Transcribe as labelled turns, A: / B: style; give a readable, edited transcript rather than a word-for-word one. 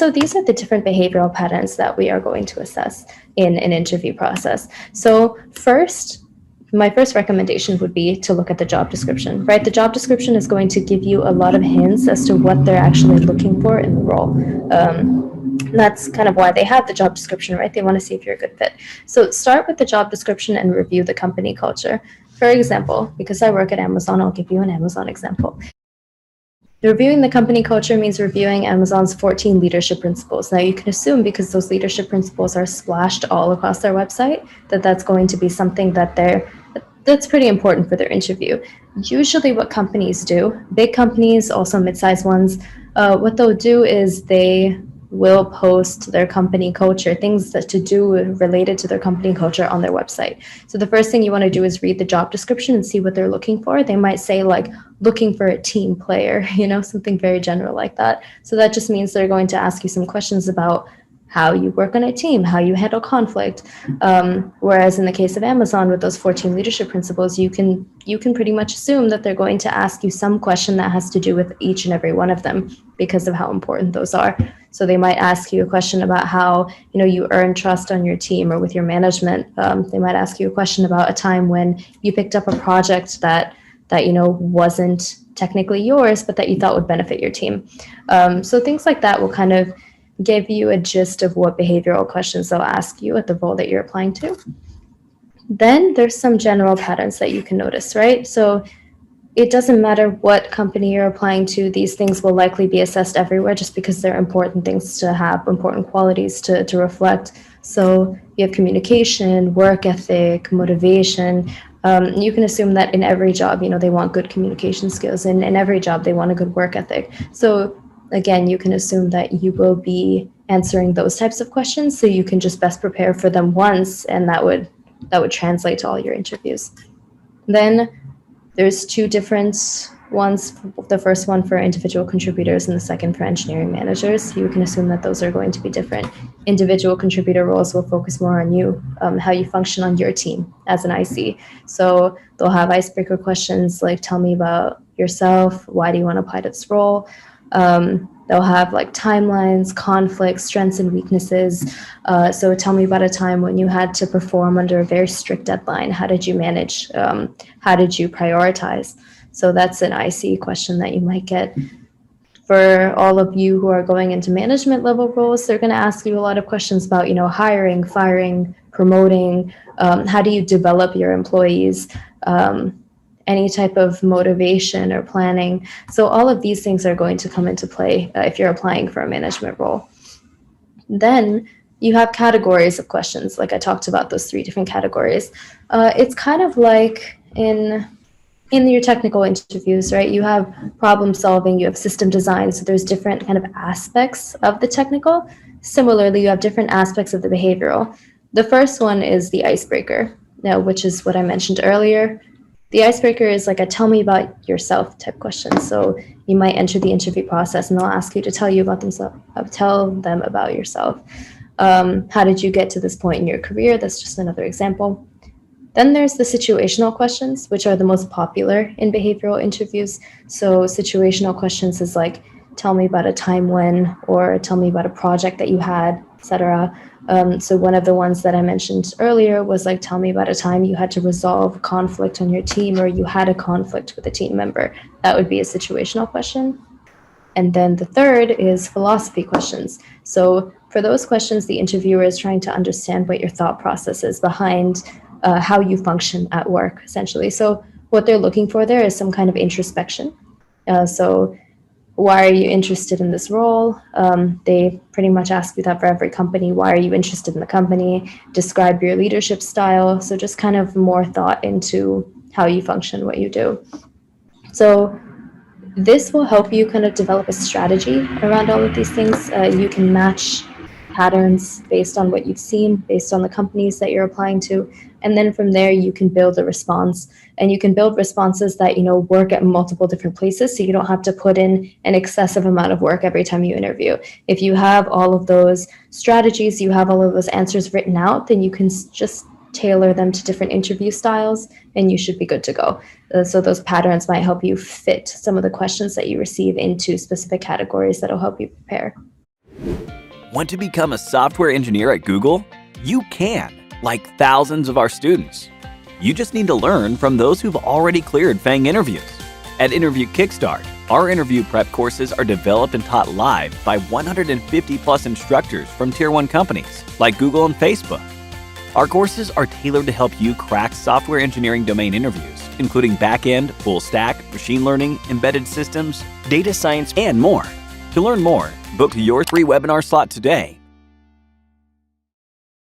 A: so these are the different behavioral patterns that we are going to assess in an interview process. So my first recommendation would be to look at the job description, right? The job description is going to give you a lot of hints as to what they're actually looking for in the role. That's kind of why they have the job description, right? They want to see if you're a good fit. So start with the job description and review the company culture. For example, because I work at Amazon, I'll give you an Amazon example. Reviewing the company culture means reviewing Amazon's 14 leadership principles. Now, you can assume because those leadership principles are splashed all across their website, that that's going to be something that's pretty important for their interview. Usually what companies do, big companies, also mid-sized ones, what they'll do is they will post their company culture, things that to do related to their company culture on their website. So the first thing you want to do is read the job description and see what they're looking for. They might say like looking for a team player, something very general like that. So that just means they're going to ask you some questions about how you work on a team, how you handle conflict. Whereas in the case of Amazon with those 14 leadership principles, you can pretty much assume that they're going to ask you some question that has to do with each and every one of them because of how important those are. So they might ask you a question about how you earn trust on your team or with your management. They might ask you a question about a time when you picked up a project that wasn't technically yours, but that you thought would benefit your team. So things like that will kind of give you a gist of what behavioral questions they'll ask you at the role that you're applying to. Then there's some general patterns that you can notice, right? So it doesn't matter what company you're applying to, these things will likely be assessed everywhere just because they're important things to have, important qualities to reflect. So you have communication, work ethic, motivation. You can assume that in every job, they want good communication skills, and in every job, they want a good work ethic. So again, you can assume that you will be answering those types of questions, so you can just best prepare for them once, and that would translate to all your interviews. Then there's two different ones, the first one for individual contributors and the second for engineering managers. You can assume that those are going to be different. Individual contributor roles will focus more on you, how you function on your team as an IC. So they'll have icebreaker questions like, tell me about yourself, why do you want to apply to this role? They'll have like timelines, conflicts, strengths and weaknesses. So tell me about a time when you had to perform under a very strict deadline. How did you manage? How did you prioritize? So that's an IC question that you might get. For all of you who are going into management level roles, they're going to ask you a lot of questions about, hiring, firing, promoting. How do you develop your employees? Any type of motivation or planning. So all of these things are going to come into play if you're applying for a management role. Then you have categories of questions, like I talked about those 3 different categories. It's kind of like in your technical interviews, right? You have problem solving, you have system design, so there's different kind of aspects of the technical. Similarly, you have different aspects of the behavioral. The first one is the icebreaker, which is what I mentioned earlier. The icebreaker is like a tell me about yourself type question. So you might enter the interview process and they'll ask you to tell them about yourself. How did you get to this point in your career? That's just another example. Then there's the situational questions, which are the most popular in behavioral interviews. So situational questions is like, tell me about a time when, or tell me about a project that you had, etc. So one of the ones that I mentioned earlier was like, tell me about a time you had to resolve conflict on your team, or you had a conflict with a team member. That would be a situational question. And then the third is philosophy questions. So for those questions, the interviewer is trying to understand what your thought process is behind how you function at work, essentially. So what they're looking for there is some kind of introspection. So why are you interested in this role? They pretty much ask you that for every company. Why are you interested in the company? Describe your leadership style. So just kind of more thought into how you function, what you do. So this will help you kind of develop a strategy around all of these things. You can match patterns based on what you've seen, based on the companies that you're applying to. And then from there, you can build a response. And you can build responses that, work at multiple different places, so you don't have to put in an excessive amount of work every time you interview. If you have all of those strategies, you have all of those answers written out, then you can just tailor them to different interview styles, and you should be good to go. So those patterns might help you fit some of the questions that you receive into specific categories that'll help you prepare.
B: Want to become a software engineer at Google? You can, like thousands of our students. You just need to learn from those who've already cleared FANG interviews. At Interview Kickstart, our interview prep courses are developed and taught live by 150 plus instructors from Tier 1 companies like Google and Facebook. Our courses are tailored to help you crack software engineering domain interviews, including back-end, full stack, machine learning, embedded systems, data science, and more. To learn more, book your free webinar slot today